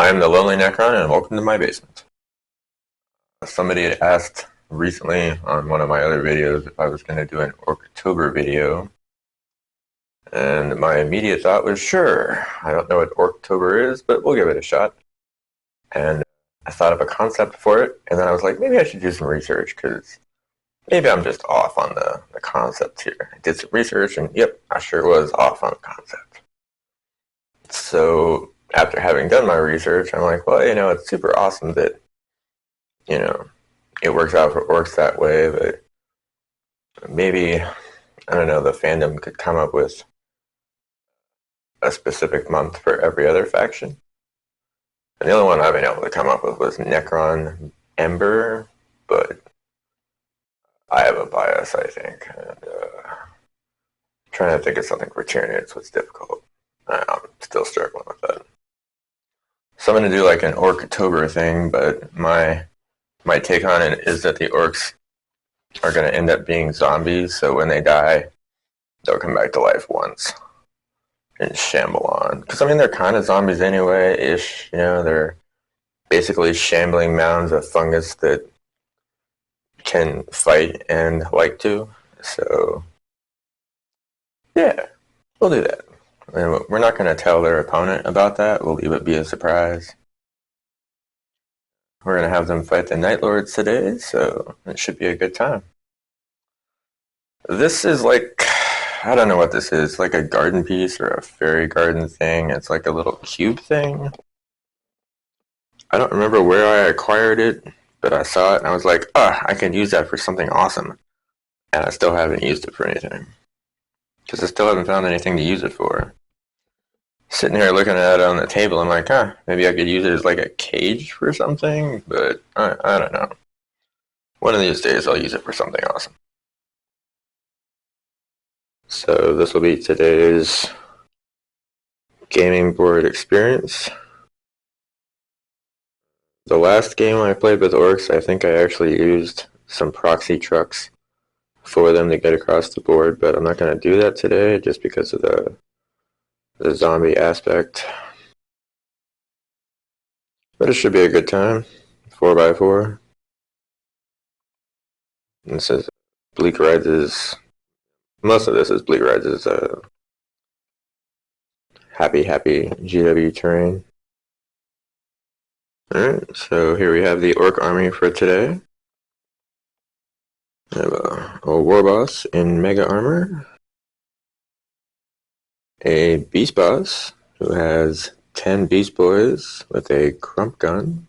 I am the Lonely Necron, and welcome to my basement. Somebody had asked recently on one of my other videos if I was going to do an Orktober video, and my immediate thought was, sure, I don't know what Orktober is, but we'll give it a shot. And I thought of a concept for it, and then I was like, maybe I should do some research, because maybe I'm just off on the concept here. I did some research, and yep, I sure was off on the concept. So after having done my research, I'm like, well, it's super awesome that, it works out for orcs that way, but maybe, I don't know, the fandom could come up with a specific month for every other faction. And the only one I've been able to come up with was Necron Ember, but I have a bias, I think. And trying to think of something for Tyranids was difficult. I'm still struggling with that. So I'm going to do like an Orktober thing, but my take on it is that the orcs are going to end up being zombies, so when they die, they'll come back to life once and shamble on. Because, they're kind of zombies anyway-ish. They're basically shambling mounds of fungus that can fight and like to. So, yeah, we'll do that. And we're not going to tell their opponent about that. We'll leave it be a surprise. We're going to have them fight the Night Lords today, so it should be a good time. This is like, I don't know what this is, like a garden piece or a fairy garden thing. It's like a little cube thing. I don't remember where I acquired it, but I saw it and I was like, I can use that for something awesome. And I still haven't used it for anything. Because I still haven't found anything to use it for. Sitting here looking at it on the table, I'm like, maybe I could use it as like a cage for something, but I don't know. One of these days I'll use it for something awesome. So this will be today's gaming board experience. The last game I played with orcs, I think I actually used some proxy trucks for them to get across the board, but I'm not going to do that today just because of the zombie aspect. But it should be a good time. 4x4. This is Bleak Rides' most of this is Bleak Rides' happy GW terrain. Alright, so here we have the orc army for today. I have a war boss in mega armor. A beast boss who has 10 beast boys with a crump gun.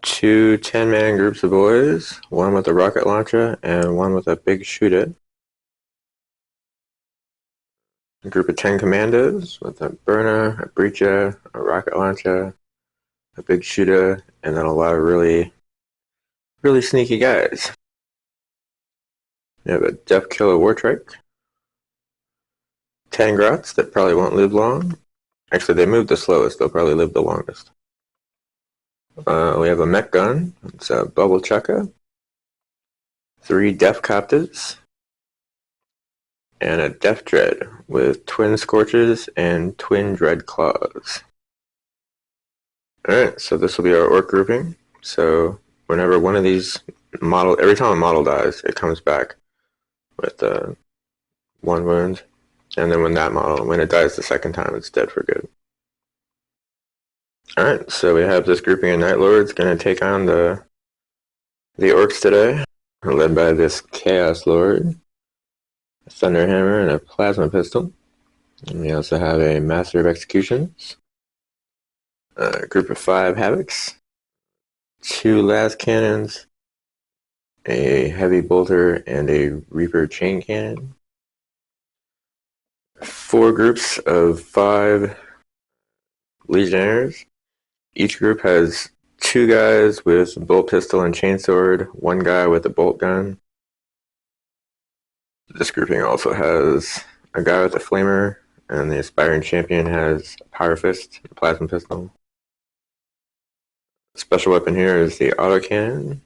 2 10-man groups of boys, one with a rocket launcher and one with a big shooter. A group of 10 commandos with a burner, a breacher, a rocket launcher, a big shooter, and then a lot of really sneaky guys. We have a Death Killer Wartrike. 10 grots that probably won't live long. Actually, they move the slowest, they'll probably live the longest. We have a mech gun, it's a bubble chucker. 3 Death Copters. And a Death Dread with twin Scorches and twin Dread Claws. Alright, so this will be our orc grouping. So whenever one of these every time a model dies, it comes back with 1 wound. And then when it dies the second time, it's dead for good. Alright, so we have this grouping of Night Lords going to take on the orcs today, led by this Chaos Lord, a Thunder Hammer, and a Plasma Pistol. And we also have a Master of Executions, a group of 5 Havocs, 2 Las Cannons, a Heavy Bolter, and a Reaper Chain Cannon. 4 groups of 5 Legionnaires. Each group has 2 guys with bolt pistol and chainsword, 1 guy with a bolt gun. This grouping also has a guy with a flamer, and the aspiring champion has a power fist, a plasma pistol. The special weapon here is the autocannon.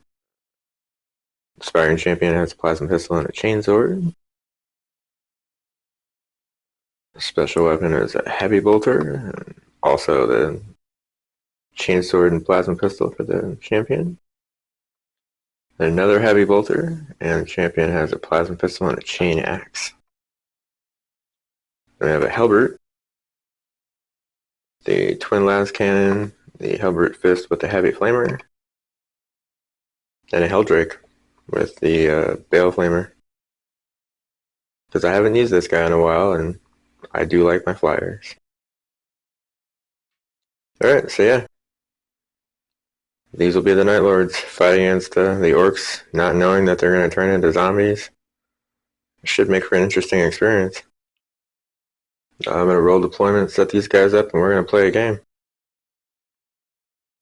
Aspiring champion has a plasma pistol and a chainsword. The special weapon is a heavy bolter. Also the chainsword and plasma pistol for the champion. Then another heavy bolter, and the champion has a plasma pistol and a chain axe. Then we have a halberd, the twin las cannon, the halberd fist with the heavy flamer, and a helldrake with the bale flamer. Because I haven't used this guy in a while, and I do like my flyers. Alright, so yeah. These will be the Night Lords fighting against the orcs, not knowing that they're going to turn into zombies. It should make for an interesting experience. I'm going to roll deployment, set these guys up, and we're going to play a game.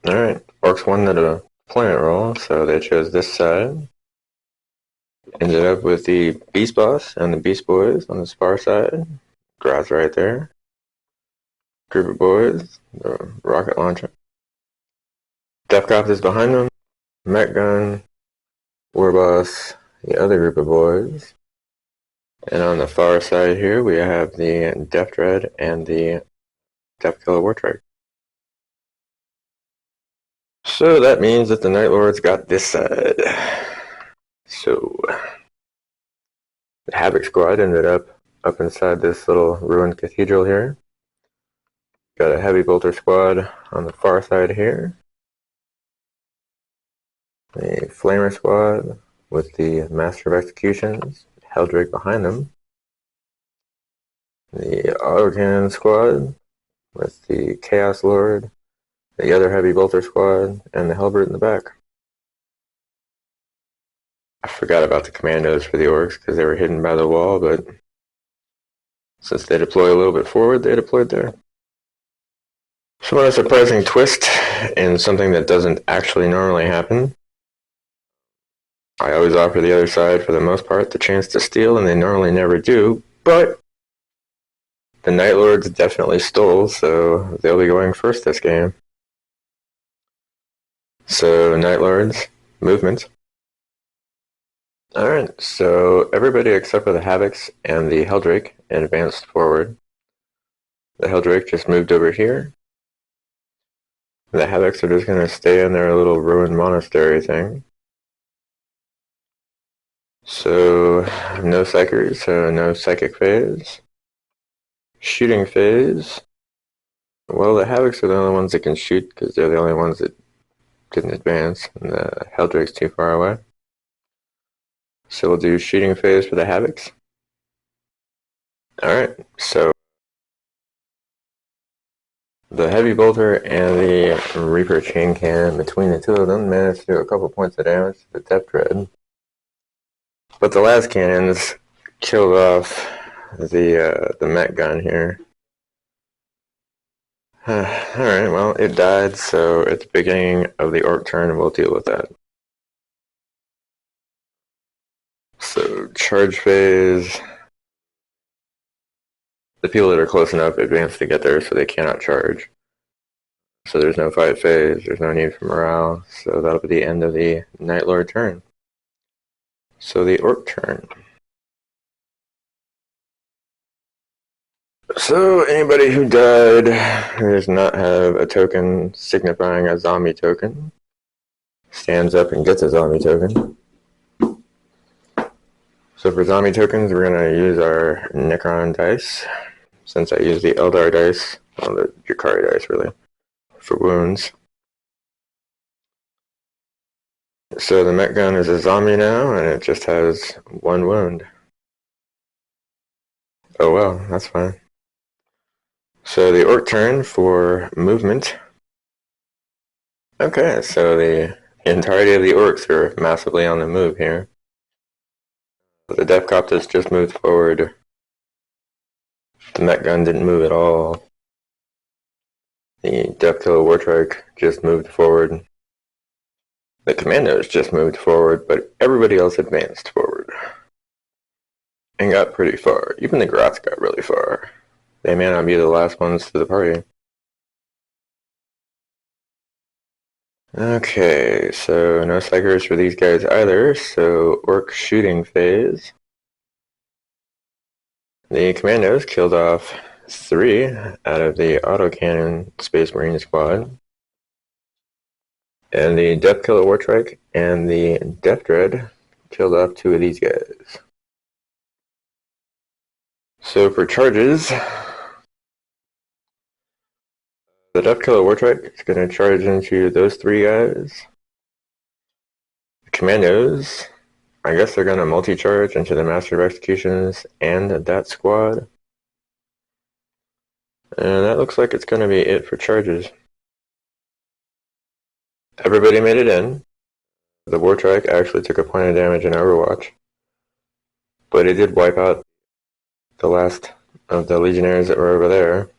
Alright, orcs won the deployment roll, so they chose this side. Ended up with the Beast Boss and the Beast Boys on the Spar side. Grot's right there. Group of boys, the rocket launcher. Deathcop is behind them. Mech Gun, Warboss, the other group of boys. And on the far side here, we have the Death Dread and the Death Killer Wartrike. So that means that the Night Lords got this side. So the Havoc Squad ended up inside this little ruined cathedral here. Got a Heavy Bolter Squad on the far side here. A Flamer Squad with the Master of Executions, Helldrake behind them. The Autocannon Squad with the Chaos Lord, the other Heavy Bolter Squad, and the Halberd in the back. I forgot about the commandos for the orcs because they were hidden by the wall, but since they deploy a little bit forward, they deployed there. So a surprising twist in something that doesn't actually normally happen. I always offer the other side, for the most part, the chance to steal, and they normally never do, but the Night Lords definitely stole, so they'll be going first this game. So, Night Lords, movement. Alright, so everybody except for the Havocs and the Helldrake advanced forward. The Helldrake just moved over here. The Havocs are just going to stay in their little ruined monastery thing. So, no psychers, so no psychic phase. Shooting phase. Well, the Havocs are the only ones that can shoot because they're the only ones that didn't advance, and the Helldrake's too far away. So we'll do shooting phase for the Havocs. Alright, so the Heavy Bolter and the Reaper Chain Cannon, between the two of them, managed to do a couple points of damage to the Death Dread. But the last cannons killed off the Mech Gun here. Alright, well, it died, so at the beginning of the Orc turn, we'll deal with that. So, charge phase. The people that are close enough advance to get there, so they cannot charge. So there's no fight phase, there's no need for morale, so that'll be the end of the Night Lord turn. So the Orc turn. So anybody who died who does not have a token signifying a zombie token stands up and gets a zombie token. So for zombie tokens, we're going to use our Necron dice. Since I use the Eldar dice, well, the Jakari dice really, for wounds. So the Mech Gun is a zombie now, and it just has one wound. Oh well, that's fine. So the Orc turn for movement. Okay, so the entirety of the Orcs are massively on the move here. The Death Copters just moved forward. The Mech Gun didn't move at all. The Death Killer Wartrike just moved forward. The Commandos just moved forward, but everybody else advanced forward. And got pretty far. Even the Grots got really far. They may not be the last ones to the party. Okay, so no psychers for these guys either, so Orc shooting phase. The Commandos killed off 3 out of the autocannon Space Marine squad. And the Death Killer Wartrike and the Death Dread killed off 2 of these guys. So for charges, the Death Killer Wartrike is going to charge into those 3 guys. The Commandos, I guess they're going to multi-charge into the Master of Executions and that squad. And that looks like it's going to be it for charges. Everybody made it in. The Wartrike actually took a point of damage in Overwatch, but it did wipe out the last of the Legionnaires that were over there.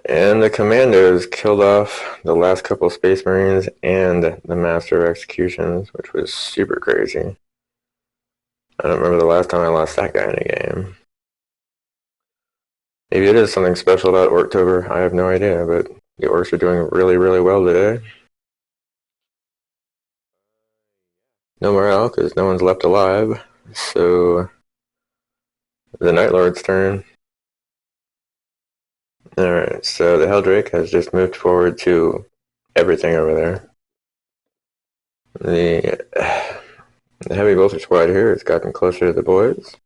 And the Commandos killed off the last couple of Space Marines and the Master of Executions, which was super crazy. I don't remember the last time I lost that guy in a game. Maybe it is something special about Orktober, I have no idea, but the orcs are doing really, really well today. No morale because no one's left alive, so the Night Lord's turn. Alright, so the Helldrake has just moved forward to everything over there. The Heavy Bolter squad here has gotten closer to the boys.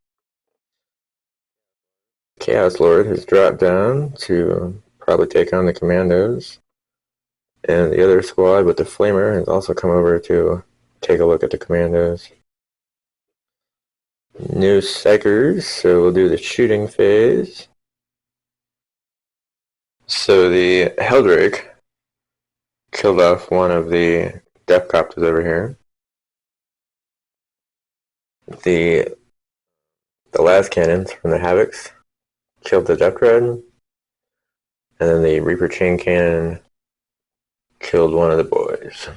Chaos Lord has dropped down to probably take on the Commandos. And the other squad with the Flamer has also come over to take a look at the Commandos. No Psychers, so we'll do the shooting phase. So the Helldrake killed off one of the Death Copters over here. The last cannons from the Havocs killed the Death Dread, and then the Reaper Chain Cannon killed one of the boys.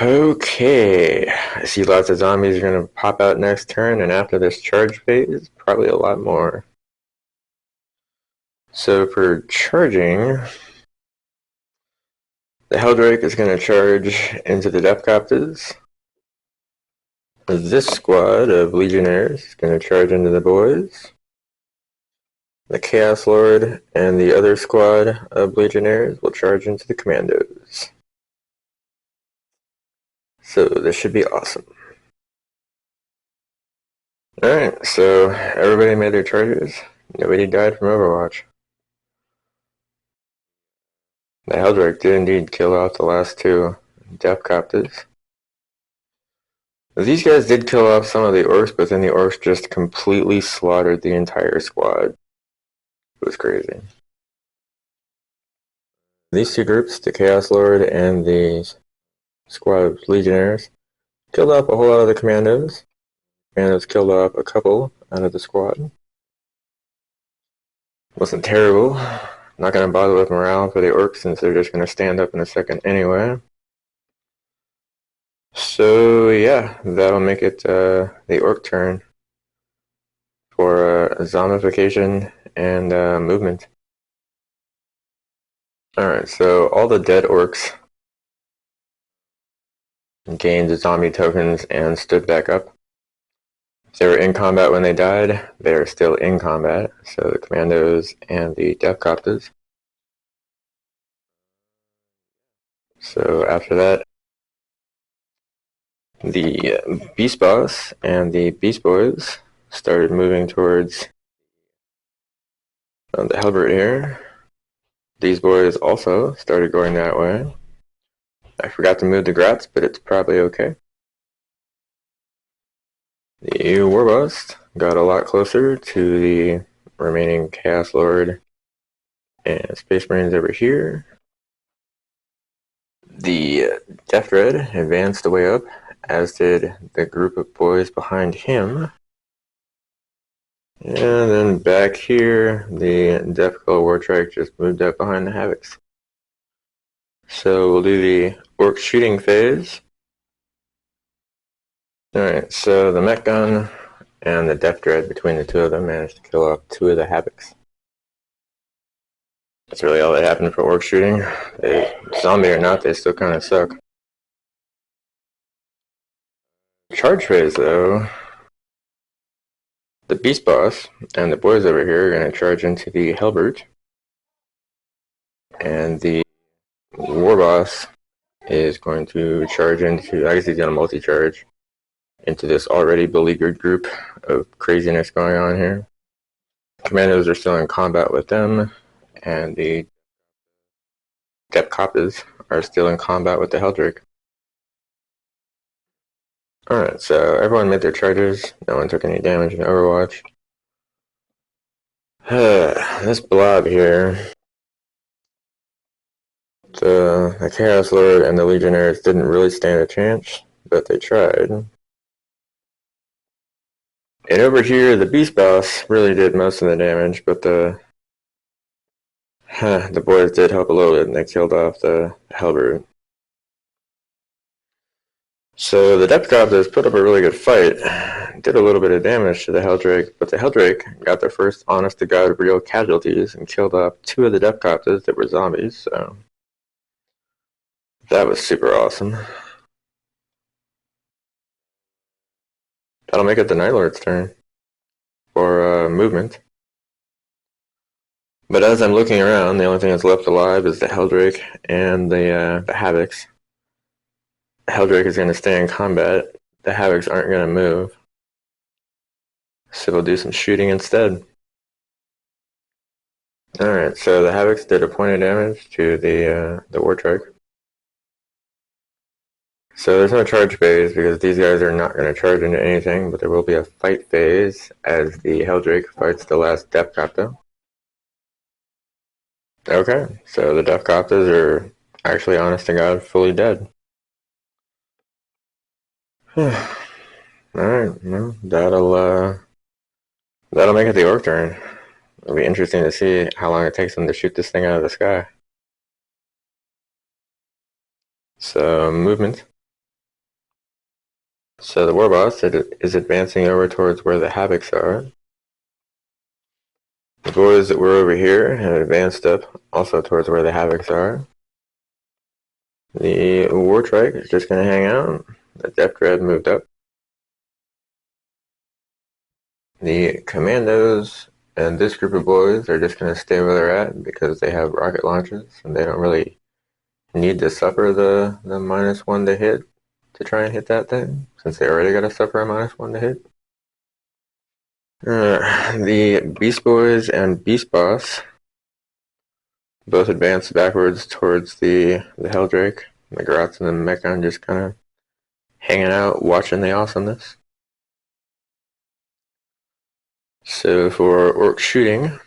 Okay, I see lots of zombies are going to pop out next turn, and after this charge phase, probably a lot more. So for charging, the Helldrake is going to charge into the Death Copters. This squad of Legionnaires is going to charge into the boys. The Chaos Lord and the other squad of Legionnaires will charge into the Commandos. So this should be awesome. Alright, so everybody made their charges. Nobody died from Overwatch. The Helldrake did indeed kill off the last 2 Death Copters. These guys did kill off some of the orcs, but then the orcs just completely slaughtered the entire squad. It was crazy. These 2 groups, the Chaos Lord and the squad of Legionnaires, killed off a whole lot of the Commandos. Commandos killed off a couple out of the squad. Wasn't terrible. Not going to bother with morale for the orcs since they're just going to stand up in a second anyway. So yeah, that'll make it the orc turn for zombification and movement. Alright, so all the dead orcs gained zombie tokens and stood back up. If they were in combat when they died, they are still in combat, so the Commandos and the Death Copters. So after that, the Beast Boss and the Beast Boys started moving towards the Halberd here. These boys also started going that way. I forgot to move the Grats, but it's probably okay. The Warboss got a lot closer to the remaining Chaos Lord and Space Marines over here. The Death Dread advanced the way up, as did the group of boys behind him. And then back here, the Death Killer Wartrike just moved up behind the Havocs. So we'll do the orc shooting phase. Alright, so the Mech Gun and the Death Dread between the 2 of them managed to kill off 2 of the Havocs. That's really all that happened for orc shooting. Zombie or not, they still kind of suck. Charge phase, though. The Beast Boss and the boys over here are going to charge into the Hellbrute. And the War Boss is going to charge into, I guess he's going to multi-charge into this already beleaguered group of craziness going on here. Commandos are still in combat with them, and the Depcoppers are still in combat with the Helldrake. Alright, so everyone made their charges. No one took any damage in Overwatch. This blob here, the Chaos Lord and the Legionnaires didn't really stand a chance, but they tried. And over here, the Beast Boss really did most of the damage, but the boys did help a little bit, and they killed off the Hellbrute. So the Depthcoppers put up a really good fight, did a little bit of damage to the Helldrake, but the Helldrake got their first honest-to-God real casualties and killed off 2 of the Depthcoppers that were zombies, so that was super awesome. That'll make it the Night Lord's turn for movement. But as I'm looking around, the only thing that's left alive is the Helldrake and the Havocs. The Helldrake is going to stay in combat. The Havocs aren't going to move. So we'll do some shooting instead. Alright, so the Havocs did a point of damage to the Wartrike. So there's no charge phase because these guys are not going to charge into anything, but there will be a fight phase as the Helldrake fights the last Depthcopter. Okay, so the Depthcopters are actually, honest to God, fully dead. Alright, well, that'll make it the Orc turn. It'll be interesting to see how long it takes them to shoot this thing out of the sky. So, movement. So the War Boss is advancing over towards where the Havocs are. The boys that were over here have advanced up also towards where the Havocs are. The Wartrike is just going to hang out. The Depth Dread moved up. The Commandos and this group of boys are just going to stay where they're at because they have rocket launchers and they don't really need to suffer the -1 to hit to try and hit that thing, since they already got to suffer a -1 to hit. The Beast Boys and Beast Boss both advance backwards towards the Helldrake. The Grots and the Mechon just kind of hanging out, watching the awesomeness. So for orc shooting,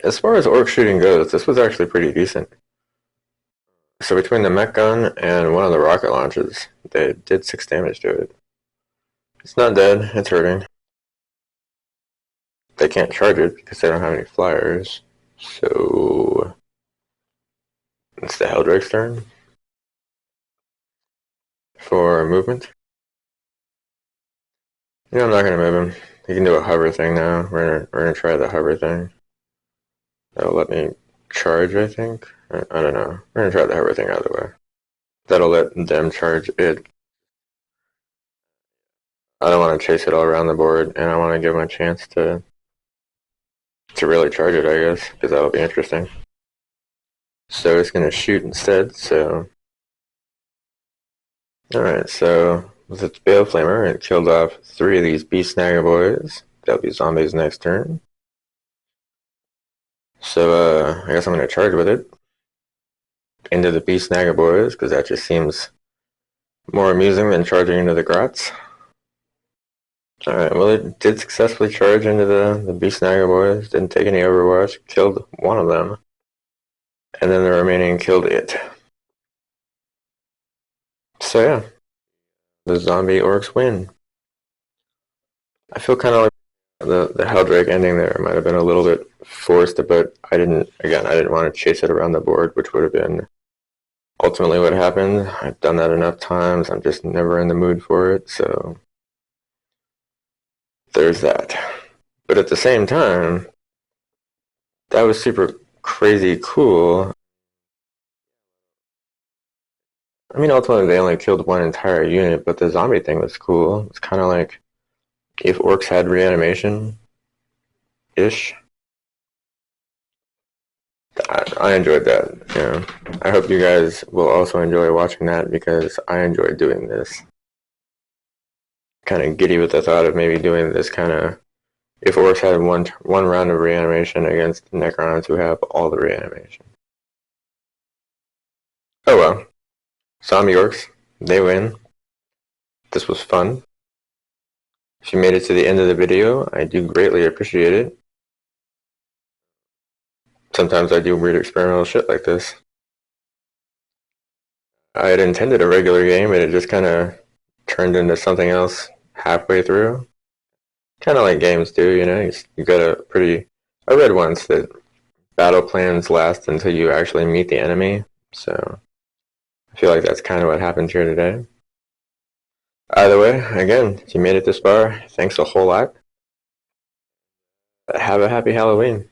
as far as orc shooting goes, this was actually pretty decent. So between the mech gun and one of the rocket launches, they did 6 damage to it. It's not dead, it's hurting. They can't charge it because they don't have any flyers. So it's the Helldrake's turn for movement. Yeah, I'm not gonna move him. He can do a hover thing now. We're gonna try the hover thing. That'll let me charge, I think. I don't know. We're gonna try the hover thing out of the way. That'll let them charge it. I don't want to chase it all around the board, and I want to give them a chance to really charge it, I guess, because that'll be interesting. So it's going to shoot instead, so... Alright, so with its Bale Flamer, it killed off 3 of these Beast Snagger boys. That'll be zombies next turn. So, I guess I'm going to charge with it into the Beast Snagger boys, because that just seems more amusing than charging into the Grots. Alright, well, it did successfully charge into the Beast Snagger boys, didn't take any Overwatch, killed one of them, and then the remaining killed it. So yeah, the zombie orcs win. I feel kind of like the Helldrake ending there might have been a little bit forced, but I didn't want to chase it around the board, which would have been ultimately what happened. I've done that enough times, I'm just never in the mood for it, so there's that. But at the same time, that was super crazy cool. I mean, ultimately they only killed one entire unit, but the zombie thing was cool. It's kind of like if orcs had reanimation-ish. I enjoyed that. I hope you guys will also enjoy watching that because I enjoyed doing this. Kind of giddy with the thought of maybe doing this kind of if orcs had one round of reanimation against Necrons who have all the reanimation. Oh well. Zombie orcs, they win. This was fun. If you made it to the end of the video, I do greatly appreciate it. Sometimes I do weird experimental shit like this. I had intended a regular game and it just kind of turned into something else halfway through. Kind of like games do, you got I read once that battle plans last until you actually meet the enemy, so I feel like that's kind of what happened here today. Either way, again, if you made it this far, thanks a whole lot. Have a happy Halloween.